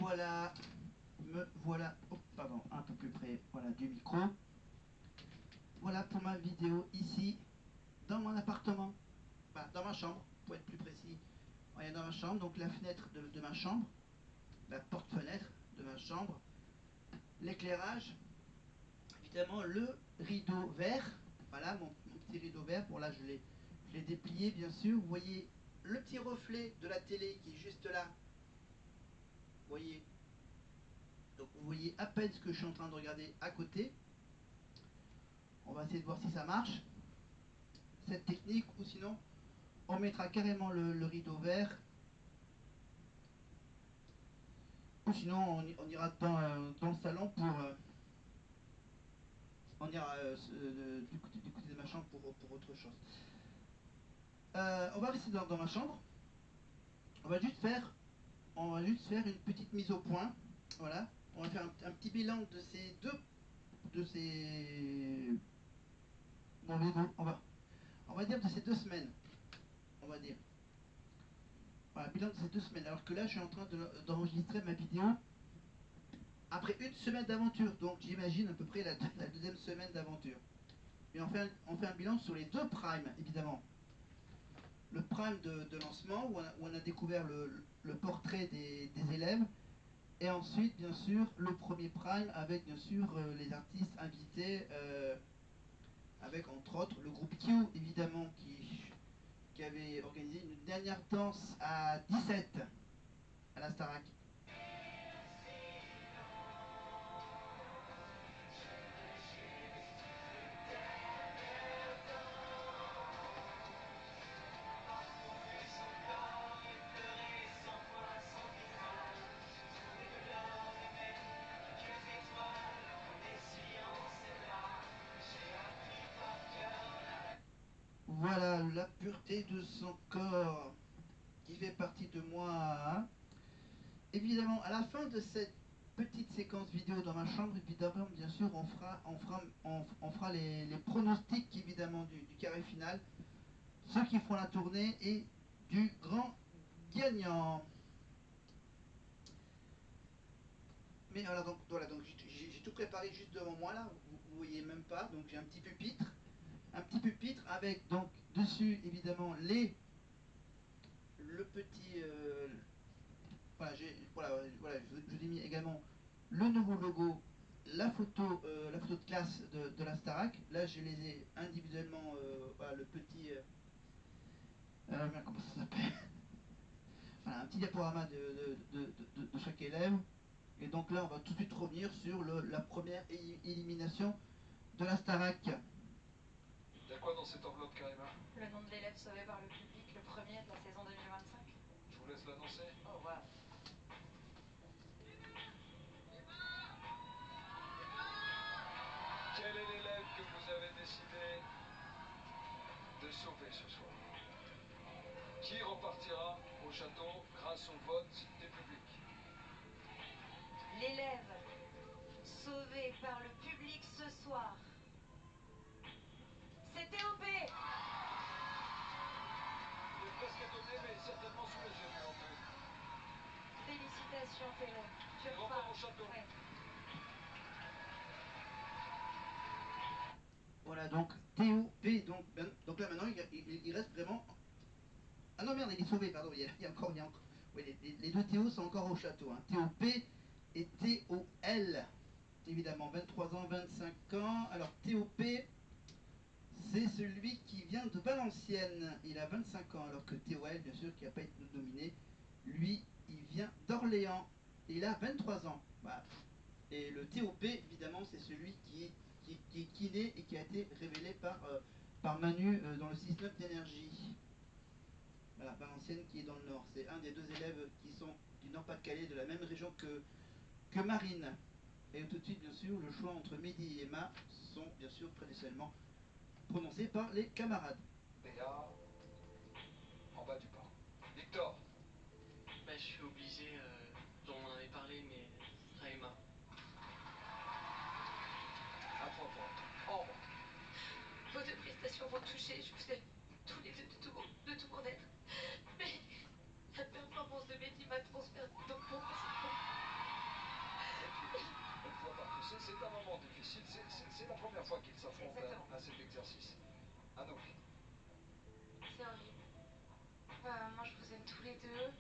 voilà, me voilà, oh, pardon, un peu plus près, voilà, du micro. Voilà pour ma vidéo ici, dans mon appartement, enfin, dans ma chambre, pour être plus précis. Voilà, dans ma chambre, donc la fenêtre de ma chambre, la porte-fenêtre de ma chambre, l'éclairage, évidemment le rideau vert, voilà mon petit rideau vert, bon là je l'ai déplié bien sûr, vous voyez le petit reflet de la télé qui est juste là, vous voyez, donc vous voyez à peine ce que je suis en train de regarder à côté. On va essayer de voir si ça marche, cette technique, ou sinon on mettra carrément le rideau vert, ou sinon on ira dans le salon pour... on ira du côté de ma chambre pour autre chose. On va rester dans ma chambre. On va juste faire une petite mise au point. Voilà. On va faire un petit bilan de ces on va dire de ces 2 semaines. On va dire. Voilà, bilan de ces 2 semaines. Alors que là, je suis en train d'enregistrer ma vidéo après une semaine d'aventure. Donc j'imagine à peu près la deuxième semaine d'aventure. Et on fait un bilan sur les 2 primes, évidemment. Le prime de lancement, où on a découvert le portrait des élèves. Et ensuite, bien sûr, le premier prime avec, bien sûr, les artistes invités, avec, entre autres, le groupe Q, évidemment, qui avait organisé une dernière danse à 17 à la Starac. Voilà la pureté de son corps qui fait partie de moi. Évidemment, à la fin de cette petite séquence vidéo dans ma chambre, évidemment, bien sûr, on fera les pronostics, évidemment, du carré final, ceux qui feront la tournée et du grand gagnant. Mais voilà, donc j'ai tout préparé juste devant moi là, vous voyez même pas, donc j'ai un petit pupitre avec donc dessus évidemment le petit voilà, je vous ai mis également le nouveau logo, la photo de classe de la Starac. Là je les ai individuellement, voilà, le petit comment ça s'appelle, voilà, un petit diaporama de chaque élève. Et donc là on va tout de suite revenir sur la première élimination de la Starac. Il y a quoi dans cette enveloppe, Karima? Le nom de l'élève sauvé par le public, le premier de la saison 2025. Je vous laisse l'annoncer. Au revoir. Quel est l'élève que vous avez décidé de sauver ce soir? Qui repartira au château grâce au vote des publics? L'élève sauvé par le public ce soir, c'est TOP. Il est presque étonné, mais certainement soulagé, TOP. Félicitations, élève. Tu Il repars repart au château. Ouais. Voilà, donc TOP, donc là maintenant il reste vraiment... Ah non merde, il est sauvé, pardon, il y a encore... Oui, les 2 Théo sont encore au château, hein. TOP et TOL, évidemment, 23 ans, 25 ans. Alors TOP, c'est celui qui vient de Valenciennes, il a 25 ans, alors que TOL, bien sûr, qui n'a pas été nominé, lui, il vient d'Orléans, et il a 23 ans. Voilà. Et le TOP, évidemment, c'est celui qui est kiné et qui a été révélé par Manu dans le 6-9 d'énergie. Voilà, Valenciennes qui est dans le nord. C'est un des 2 élèves qui sont du Nord-Pas-de-Calais, de la même région que Marine. Et tout de suite, bien sûr, le choix entre Mehdi et Emma sont bien sûr traditionnellement prononcés par les camarades. Béa, en bas du pas. Victor. Bah, je suis obligé, on en avait parlé, mais ce sera Emma. À 3 points. Au revoir. Vos 2 prestations vont toucher, je vous aime tous les 2 de tout mon être. Mais la performance de Betty m'a transpercé, donc non, c'est bon. première fois qu'ils s'affrontent Exactement. à cet exercice. Anouk. C'est horrible. Moi, je vous aime tous les deux.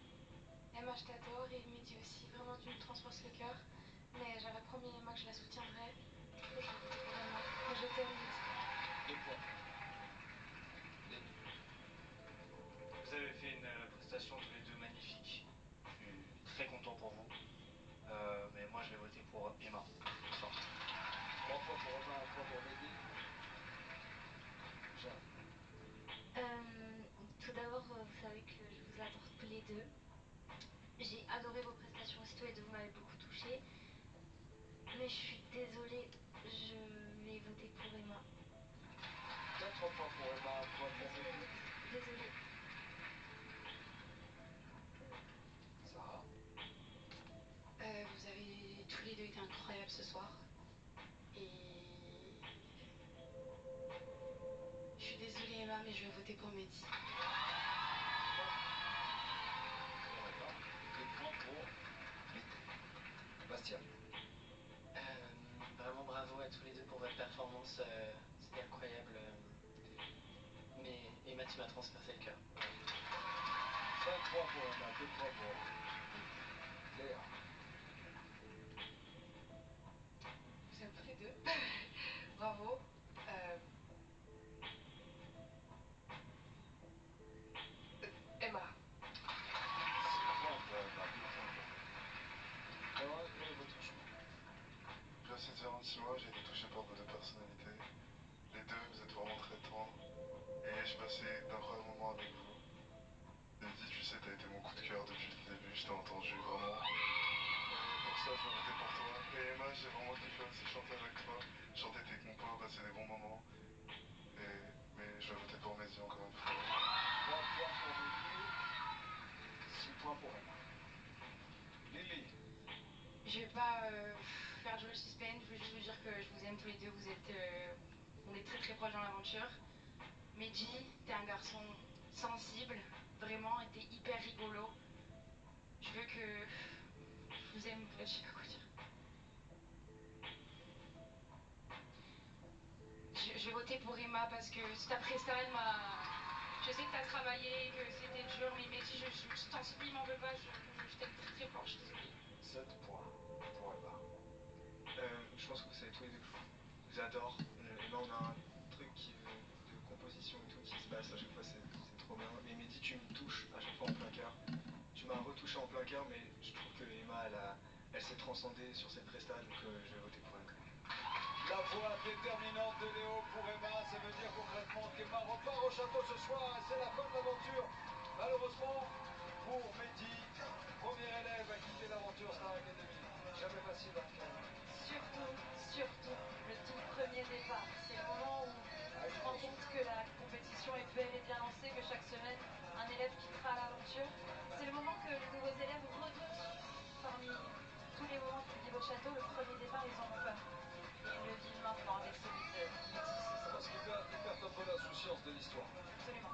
Emma, je t'adore, et Mehdi aussi. Vraiment, tu me transperces le cœur. Mais j'avais promis Emma que je la soutiendrais. Et je vais voter pour Emma. Mais je t'aime, Mehdi. 2 points. Lenny. Vous avez fait une prestation tous les deux magnifique. Je suis très content pour vous. Mais moi, je vais voter pour Emma. Ce soir. 3 points pour Emma, 1 point pour Mehdi. Jeanne. Tout d'abord, vous savez que je vous adore tous les deux. J'ai adoré vos prestations aussi, tous les deux, vous m'avez beaucoup touchée. Mais je suis désolée, je vais voter pour Emma. 4 points pour Emma, 1 point pour Mehdi. Désolée. Sarah. Vous avez tous les deux été incroyables ce soir. Et... Je suis désolée Emma, mais je vais voter pour Mehdi. D'accord. 2 points pour Mehdi. Bastien. Vraiment bravo à tous les deux pour votre performance, c'était incroyable. Mais Emma, tu m'as transpercé le cœur. 5 points pour Emma, 2 points pour Mehdi. Léa. Vous aime tous les deux. Bravo. Emma. 6 points pour Emma, 2 points pour Mehdi. Laurent, quel est votre choix? J'ai assez différent de 6 mois, j'ai été touché par vos deux personnalités. Les deux, vous êtes vraiment très tendres. Et j'ai passé d'incroyables moments avec vous. Mehdi, tu sais, t'as été mon coup de cœur depuis le début, je t'ai entendu vraiment. Et pour ça, je vais voter pour toi. Et Emma, j'ai vraiment kiffé aussi chanter avec toi. Chanter tes compos, passer des bons moments. Mais je vais voter pour Mehdi encore une fois. 3 points pour Mehdi. 6 points pour Emma. Lily. Je vais pas faire durer le suspense, je veux juste vous dire que je vous aime tous les deux, on est très très proches dans l'aventure. Mehdi, t'es un garçon sensible, vraiment, et t'es hyper rigolo. Je veux que... Je vous aime, je sais pas quoi dire. Je vais voter pour Emma parce que ta presta, elle m'a... Je sais que t'as travaillé, que c'était dur, mais Mehdi, je t'en supplie, m'en veux pas, je t'aime très très fort, je suis désolée. 7 points pour Emma. Je pense que vous savez tous les deux que je vous adore. Et là, on a un truc de composition et tout qui se passe à chaque fois, c'est trop bien. Mais Mehdi, tu me touches à chaque fois en plein cœur. Tu m'as retouché en plein cœur, mais je trouve que Emma, elle s'est transcendée sur cette presta, donc je vais voter pour elle. La voix déterminante de Léo pour Emma, ça veut dire concrètement qu'Emma repart au château ce soir et c'est la fin de l'aventure. Malheureusement, pour Mehdi, premier élève à quitter l'aventure Star Academy. Jamais facile hein, Surtout, le tout premier départ. C'est le moment où on se rend compte que la compétition est bel et bien lancée, que chaque semaine, un élève quittera l'aventure. C'est le moment que les nouveaux élèves redoutent. Parmi tous les moments qu'ils vivent au château, le premier départ, ils en ont peur. Et ils le vivent maintenant avec celui de Mehdi ce soir. parce qu'ils perdent un peu l'insouciance de l'histoire. Absolument.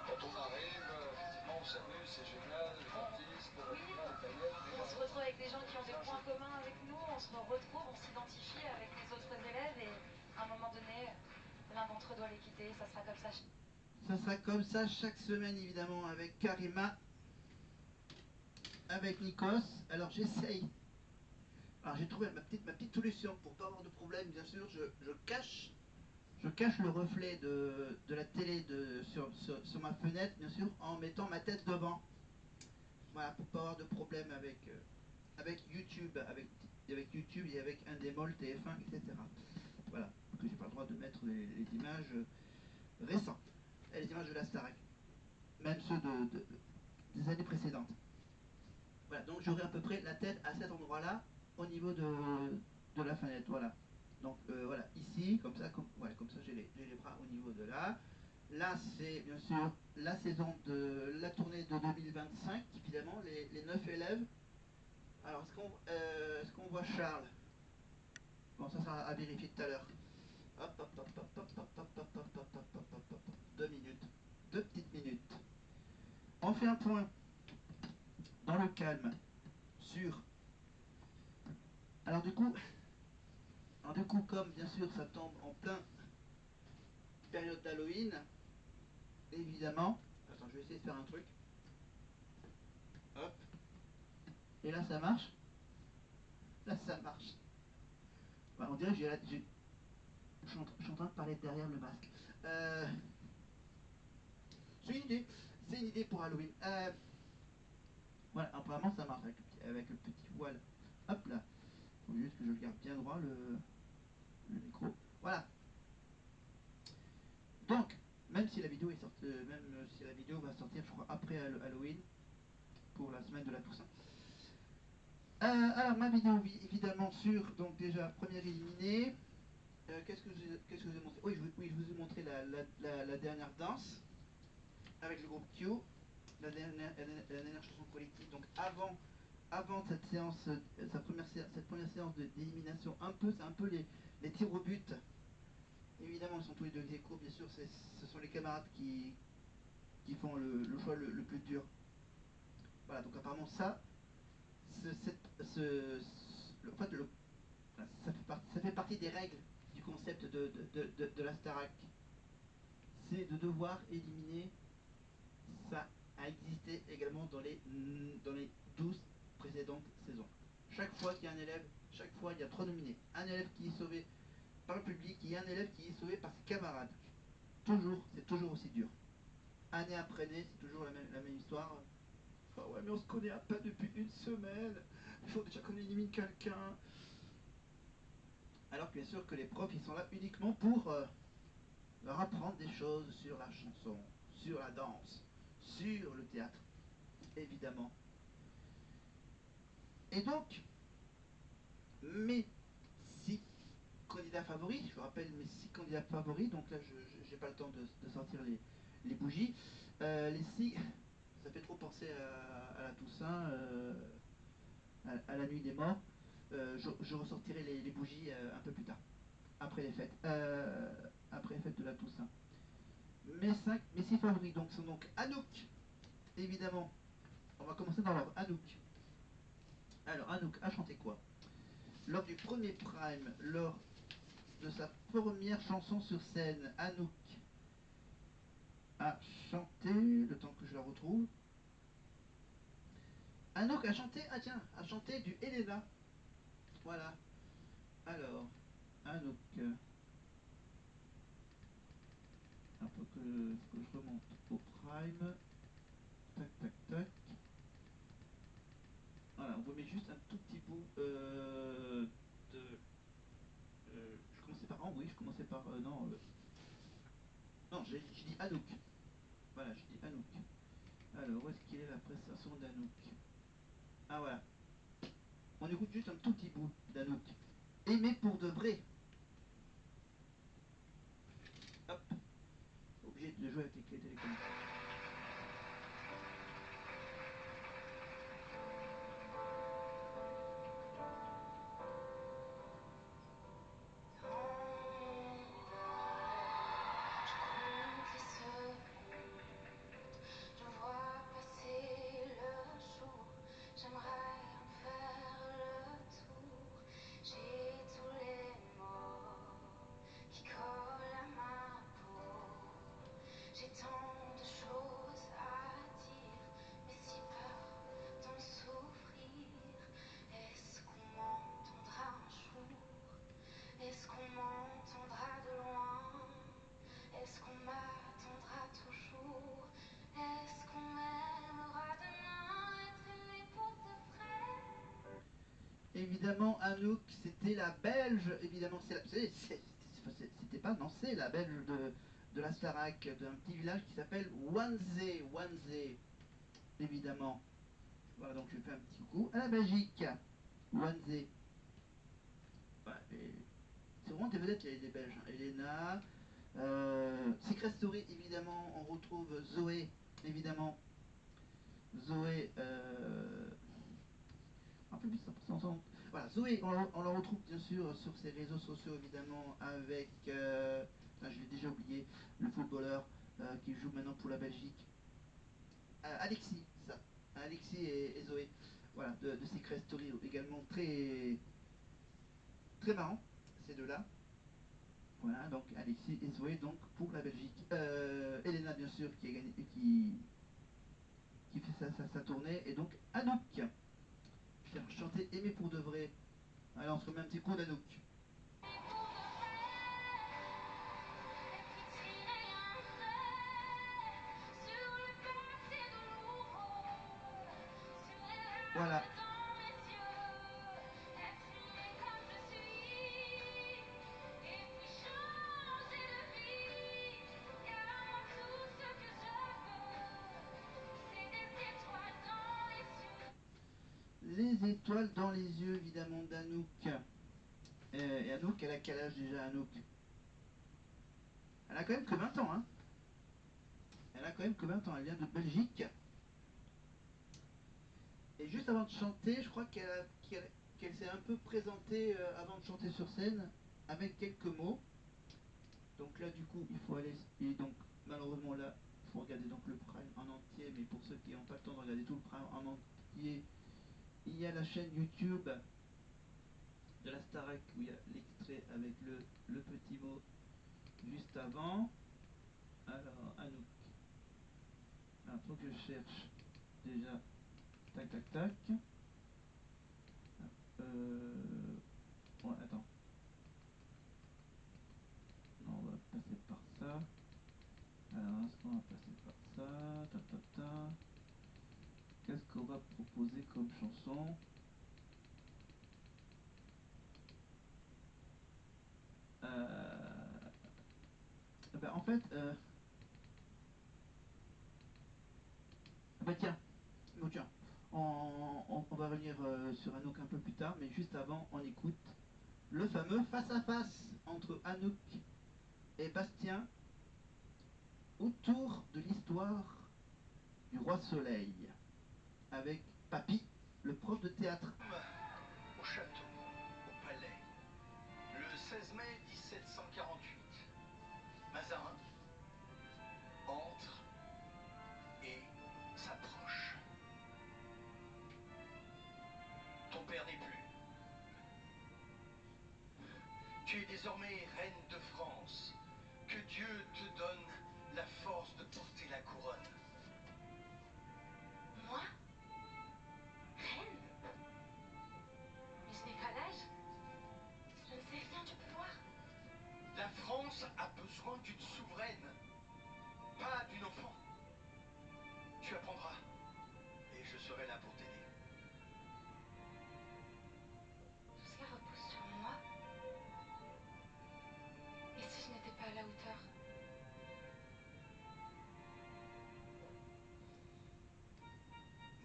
Quand on arrive, effectivement, on s'amuse, c'est génial, les artistes, Oui, plein les paillettes. Mais on se retrouve avec des gens qui ont des points communs avec nous, on se retrouve, on s'identifie avec les autres élèves et à un moment donné, l'un d'entre eux doit les quitter, ça sera comme ça. Ça sera comme ça chaque semaine évidemment avec Karima, avec Nikos. Alors j'essaye. Alors j'ai trouvé ma petite solution pour pas avoir de problème, bien sûr, je cache le reflet de la télé sur ma fenêtre, bien sûr, en mettant ma tête devant. Voilà, pour pas avoir de problème avec YouTube, avec YouTube et avec Endemol, TF1, etc. Voilà, parce que j'ai pas le droit de mettre les images récentes, et les images de la Starac, même ceux des années précédentes. Voilà, donc j'aurai à peu près la tête à cet endroit-là, au niveau de la fenêtre, voilà. Donc voilà, ici, comme ça, comme ça j'ai les bras au niveau de là. Là, c'est bien sûr la saison de la tournée de 2025, évidemment, les 9 élèves. Alors, est-ce qu'on voit Charles? Bon, ça sera à vérifier tout à l'heure. Hop, hop, hop, hop, hop, hop, hop, hop, hop, hop, hop, hop, hop, hop, 2 minutes. 2 petites minutes. On fait un point dans le calme sur... Alors du coup, Alors du coup, comme bien sûr ça tombe en plein période d'Halloween, évidemment, attends, je vais essayer de faire un truc. Hop. Et là ça marche. Là ça marche. Bah, on dirait que je suis en train de parler derrière le masque. C'est une idée. C'est une idée pour Halloween. Voilà, apparemment ça marche avec le petit voile. Hop là. Faut juste que je garde bien droit le micro. Voilà. Donc, même si la vidéo est sortie, même si la vidéo va sortir, je crois, après Halloween, pour la semaine de la Toussaint. Alors, ma vidéo, évidemment, sur, donc déjà, première éliminée. Qu'est-ce que je vous ai montré? Oui, je vous ai montré la dernière danse avec le groupe Q, la dernière chanson collective. Donc, avant cette séance, cette première séance d'élimination, c'est un peu les tirs au but. Évidemment, ils sont tous les deux ex aequo, bien sûr, ce sont les camarades qui font le choix le plus dur. Voilà, donc apparemment ça, en fait, ça fait partie des règles du concept de la Starac. C'est de devoir éliminer, ça a existé également dans les 12 précédentes saisons. Chaque fois qu'il y a un élève, chaque fois il y a 3 nominés. Un élève qui est sauvé par le public et un élève qui est sauvé par ses camarades. Toujours, c'est toujours aussi dur. Année après année, c'est toujours la même histoire. Oh ouais, mais on se connaît à peine depuis une semaine. Il faut déjà qu'on élimine quelqu'un. Alors bien sûr que les profs, ils sont là uniquement pour leur apprendre des choses sur la chanson, sur la danse, sur le théâtre, évidemment. Et donc, mes 6 candidats favoris, je vous rappelle mes 6 candidats favoris, donc là je n'ai pas le temps de sortir les bougies. Les 6, ça fait trop penser à la Toussaint, à la nuit des morts. Je ressortirai les bougies un peu plus tard, après les fêtes de la Toussaint. Mes 6 favoris donc, sont donc Anouk, évidemment. On va commencer dans l'ordre. Anouk. Alors, Anouk a chanté quoi? Lors du premier prime, lors de sa première chanson sur scène, Anouk a chanté, le temps que je la retrouve. Anouk a chanté, a chanté du Elena. Voilà. Alors, Anouk. Un peu que je remonte au prime. Tac, tac, tac. Voilà, on vous met juste un tout petit bout de. Je commençais par oui, je commençais par. Non. Non, j'ai dit Anouk. Voilà, j'ai dit Anouk. Alors, où est-ce qu'il est la prestation d'Anouk? Ah, voilà. On écoute juste un tout petit bout d'Anouk. Aimer pour de vrai. Hop. Obligé de jouer avec les clés télécoms. Évidemment, Anouk, c'était la Belge, évidemment, c'était pas, non, c'est la Belge de la Starac, d'un petit village qui s'appelle Wannsee, évidemment. Voilà, donc je fais un petit coucou à la Belgique, Wannsee. Voilà, c'est vraiment des vedettes, les Belges. Elena, Secret Story, évidemment, on retrouve Zoé, évidemment. Zoé, un peu plus de 100%. Voilà, Zoé, on la retrouve bien sûr sur ses réseaux sociaux, évidemment, avec, je l'ai déjà oublié, le footballeur qui joue maintenant pour la Belgique. Alexis, ça. Alexis et Zoé. Voilà, de Secret Story, également très, très marrant. ces deux-là. Voilà, donc Alexis et Zoé donc pour la Belgique. Elena bien sûr qui a gagné, qui fait sa tournée, et donc Anouk. Faire chanter Aimer pour de vrai. Allez, on se remet un petit coup d'Anouk. Voilà. Les étoiles dans les yeux, évidemment, d'Anouk. Et Anouk, elle a quel âge déjà, Anouk? Elle a quand même que 20 ans, hein. Elle a quand même que 20 ans, elle vient de Belgique. Et juste avant de chanter, je crois qu'elle s'est un peu présentée avant de chanter sur scène, avec quelques mots. Donc là, du coup, il faut aller... Et donc, malheureusement, là, il faut regarder donc le prime en entier. Mais pour ceux qui n'ont pas le temps de regarder tout le prime en entier, il y a la chaîne YouTube de la Starac où il y a l'extrait avec le petit mot juste avant. Alors, Anouk. Alors, faut que je cherche déjà. Tac, tac, tac. Ouais, attends. Non, on va passer par ça. Alors, on va passer par ça. Ta, ta, ta. Qu'est-ce qu'on va proposer comme chanson? Ben, en fait, bah tiens, oh, tiens, on va revenir sur Anouk un peu plus tard, mais juste avant, on écoute le fameux face-à-face entre Anouk et Bastien autour de l'histoire du roi Soleil, avec Papy, le prof de théâtre. Au château, au palais, le 16 mai 1748, Mazarin entre et s'approche. Ton père n'est plus. Tu es désormais reine de France. Que Dieu te donne la force de porter la couronne. Moi? Reine? Mais ce n'est pas l'âge. Je ne sais rien du pouvoir. La France a besoin d'une souveraine, pas d'une enfant. Tu apprendras, et je serai là pour t'aider. Tout cela repose sur moi. Et si je n'étais pas à la hauteur?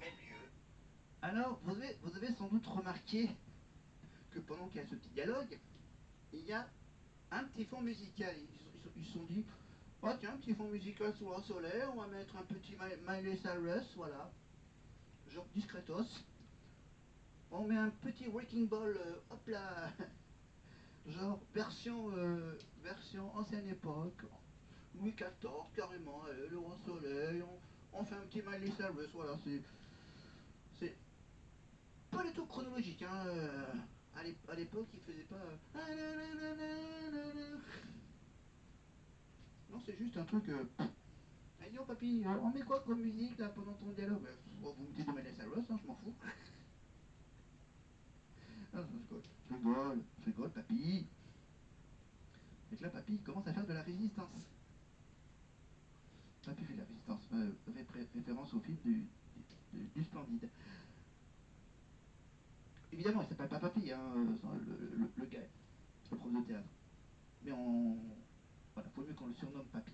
Même mieux. Alors, vous avez sans doute remarqué que pendant qu'il y a ce petit dialogue, il y a un petit fond musical. Ils se sont dit, oh tiens, un petit fond musical sur le soleil, on va mettre un petit Miley Cyrus, voilà, genre discretos. On met un petit Wrecking Ball, hop là, genre version ancienne époque, Louis XIV carrément, le roi soleil, on fait un petit Miley Cyrus, voilà, c'est pas du tout chronologique, hein. À l'époque, il faisait pas. Non, c'est juste un truc. Allez, oh papy, on met quoi comme musique là pendant ton dialogue? Oh, vous mettez du Miley Cyrus, hein, je m'en fous. Ah, je rigole, papy. Et que là, papy il commence à faire de la résistance. Papy fait de la résistance, référence au film du Splendide. Évidemment, il s'appelle pas papy, hein, le gars, le prof de théâtre. Mais voilà, faut mieux qu'on le surnomme papy.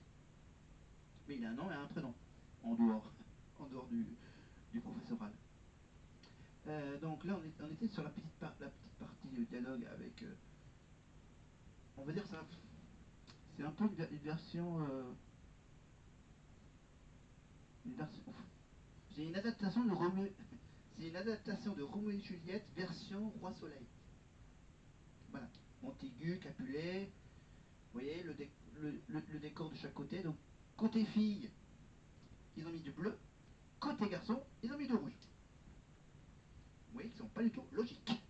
Mais il a un nom et un prénom, en dehors du professoral. Donc là, on était sur la petite partie dialogue avec... on va dire ça, c'est un peu une version... c'est une adaptation de Roméo... C'est une adaptation de Roméo et Juliette version Roi Soleil. Voilà. Montaigu, Capulet, vous voyez le décor de chaque côté. Donc, côté fille, ils ont mis du bleu. Côté garçon, ils ont mis du rouge. Vous voyez qu'ils sont pas du tout logiques.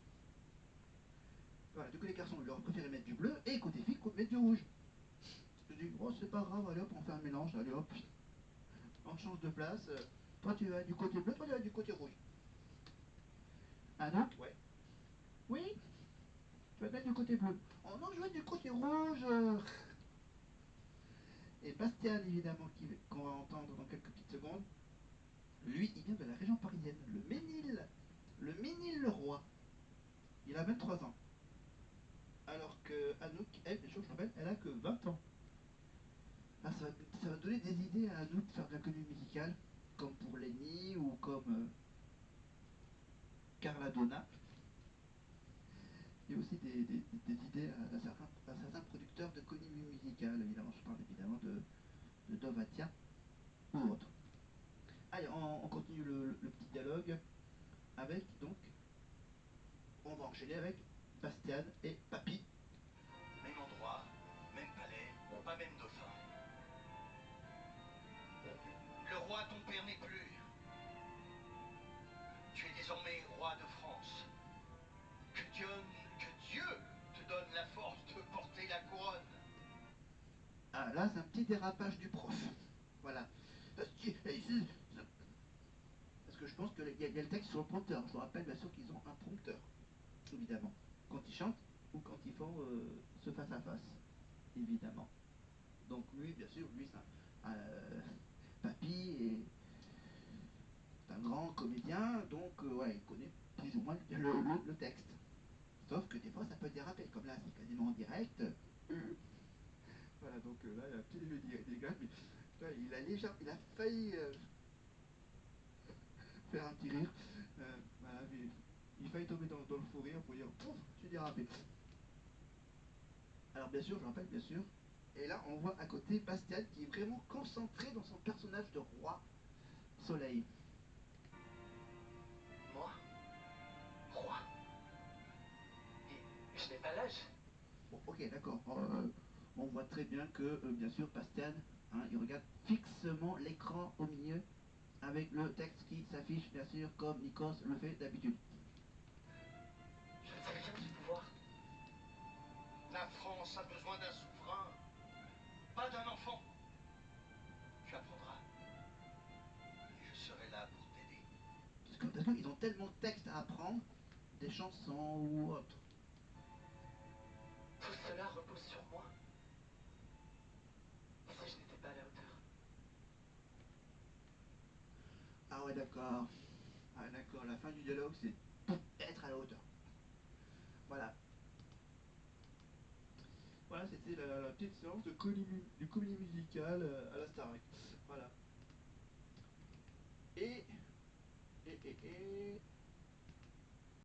Voilà, du coup les garçons, ils auraient préféré mettre du mélange, allez hop, on change de place. Toi tu vas du côté bleu, toi tu vas du côté rouge. Anouk? Ouais. Oui? Tu vas mettre du côté bleu. Oh non, je vais du côté rouge. Et Bastian, évidemment, qu'on va entendre dans quelques petites secondes, lui, il vient de la région parisienne, le Ménil. Le Ménil-le-Roi. Il a 23 ans. Alors que Anouk, elle, je rappelle, elle a que 20 ans. Ah, ça va donner des idées à Anouk de faire de la comédie musicale, comme pour Lenny ou comme Carla Donna. Il y a aussi des idées à certains producteurs de comédie musicale, évidemment. Je parle évidemment de Dovatia ou autre. Allez, on continue le petit dialogue avec, donc, on va enchaîner avec Bastian et Papy. Même endroit, même palais, pas même dauphin. Le roi ton père n'est plus. Tu es désormais roi de France. Que Dieu te donne la force de porter la couronne. Ah, là, c'est un petit dérapage du prof. Voilà. Parce que je pense qu'il y a le texte sur le prompteur. Je vous rappelle bien sûr qu'ils ont un prompteur, évidemment. Quand ils chantent ou quand ils font ce face-à-face, évidemment. Donc lui, bien sûr, lui, c'est Papy est un grand comédien, donc ouais, il connaît plus ou moins le texte. Sauf que des fois, ça peut déraper. Comme là, c'est quasiment en direct. Voilà, donc là, il y a un petit dégât, mais là, il a failli faire un petit rire. Voilà, mais il faillit tomber dans le fou rire pour dire pouf, j'ai dérapé. Alors bien sûr, je rappelle bien sûr, et là on voit à côté Bastian qui est vraiment concentré dans son personnage de roi soleil. Moi? Roi? Et je n'ai pas l'âge. Bon, ok, d'accord. On voit très bien que, bien sûr, Bastian, hein, il regarde fixement l'écran au milieu avec le texte qui s'affiche, bien sûr, comme Nikos le fait d'habitude. Je ne sais rien du pouvoir. La France a besoin d'un souverain, pas d'un enfant. Tu apprendras. Et je serai là pour t'aider. Parce qu'ils ont tellement de textes à apprendre, des chansons ou autres. Tout cela repose sur moi. Et si je n'étais pas à la hauteur? Ah ouais, d'accord. Ah d'accord, la fin du dialogue, c'est être à la hauteur. Voilà. Voilà, c'était la petite séance de comédie musicale à la Starac. Voilà. Et